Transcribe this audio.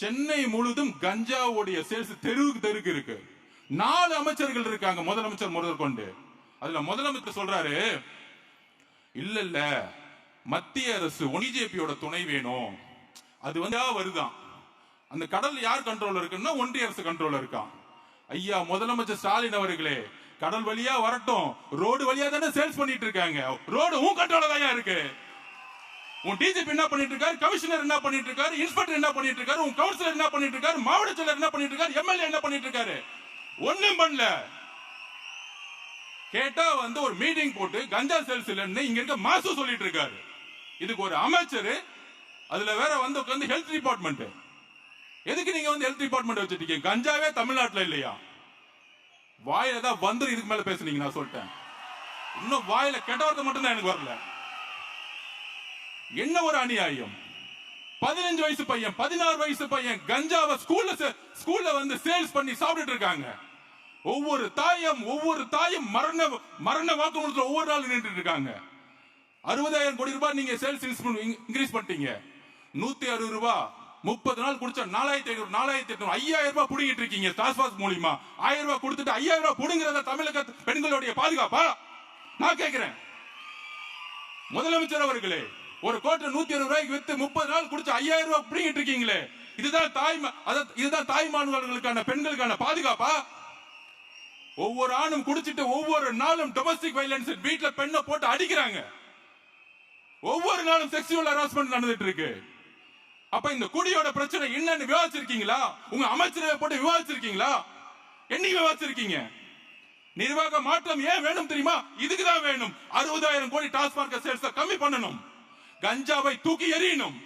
சென்னை முழுதும் கஞ்சாவுடைய சேல்ஸ் தெருக்கு இருக்கு. 4 அமைச்சர்கள் இருக்காங்க, முதலமைச்சர் முதல் கொண்டு. அதுல முதலமைச்சர் சொல்றாரு, இல்ல மத்திய அரசு பிஜேபியோட துணை வேணும். அது வருதான். அந்த கடல் யார் கண்ட்ரோல் இருக்குன்னா ஒன்றிய அரசு கண்ட்ரோல் இருக்கான். ஐயா முதலமைச்சர் ஸ்டாலின் அவர்களே, கடல் வழியா வரட்டும், ரோடு வழியா தானே சேல்ஸ் பண்ணிட்டு இருக்காங்க. ரோடு உன் கண்ட்ரோல தான் இருக்கு. உன் டிஜிபி என்ன பண்ணிட்டு இருக்காரு, கமிஷனர் என்ன பண்ணிட்டு இருக்காரு, இன்ஸ்பெக்டர் என்ன பண்ணிட்டு இருக்காரு, உன் கவுன்சிலர் என்ன பண்ணிட்டு இருக்காரு, மாவட்ட செயலர் என்ன பண்ணிட்டு இருக்காரு, எம்எல்ஏ என்ன பண்ணிட்டு இருக்காரு, ஒண்ணும் பண்ணல. கேட்டா ஒரு மீட்டிங் போட்டு கஞ்சா சேல்ஸ் இல்லன்னு இங்க இருக்க மாசு சொல்லிட்டு இருக்காரு. இதுக்கு ஒரு அமைச்சர், அதுல வேற உட்கார்ந்து ஹெல்த் டிபார்ட்மெண்ட். எதுக்கு நீங்க ஹெல்த் டிபார்ட்மெண்ட் வச்சிருக்கீங்க? கஞ்சாவே தமிழ்நாட்டுல இல்லையா? வாயில தான் இதுக்கு மேல பேசுனீங்க. நான் சொல்லிட்டேன், இன்னும் வாயில கெட்ட வார்த்தை மட்டும் தான் எனக்கு வரல. என்ன ஒரு அநியாயம்! 15 வயசு பையன், 16 வயசு பையன் கஞ்சாவை ஸ்கூல்ல சேல்ஸ் பண்ணி சாப்பிட்டு இருக்காங்க. ஒவ்வொரு தாயும் மரண வாக்குமூலத்தில் ஒவ்வொரு நாள் நின்று இருக்காங்க. 60,000 கோடி ரூபாய் நீங்க சேல்ஸ் இன்க்ரீஸ் பண்ணிட்டீங்க. 160 ரூபாய் 30 நாள் குடிச்சா 4,500 4,800 5,000 ரூபாய் புடுங்கிட்டு இருக்கீங்க. டாஸ்மாக் மூலியமா 1000 ரூபாய் கொடுத்துட்டு 5,000 ரூபாய் புடுங்கிறத தமிழக பெண்களுடைய பாதுகாப்பா? நான் கேட்கிறேன். முதலமைச்சர் அவர்களே, ஒரு கோட்டை 120 ரூபாய்க்கு வித்து 30 நாள் குடிச்சு 5,000 ரூபாய் புடுங்கிட்டு இருக்கீங்களே, இதுதான் தாய்மார்களுக்கான பெண்களுக்கான பாதுகாப்பா? ஒவ்வொரு ஆணும் குடிச்சிட்டு ஒவ்வொரு நாளும் டொமஸ்டிக் வயலன்ஸ், வீட்டுல பெண்ணை போட்டு அடிக்கிறாங்க. ஒவ்வொரு நாளும் செக்ஸுவல் ஹராஸ்மெண்ட் நடந்துட்டு இருக்கு. அப்ப இந்த குடியோட பிரச்சனை என்னன்னு விவாதிச்சிருக்கீங்களா? உங்க அமைச்சரவை போட்டு விவாதிச்சிருக்கீங்களா? என்னைக்கு விவாதிச்சிருக்கீங்க? நிர்வாக மாற்றம் ஏன் வேணும் தெரியுமா? இதுக்குதான் வேணும். 60,000 கோடி டாஸ்மாக் சேல்ஸ் கம்மி பண்ணணும். கஞ்சாவை தூக்கி எறியணும்.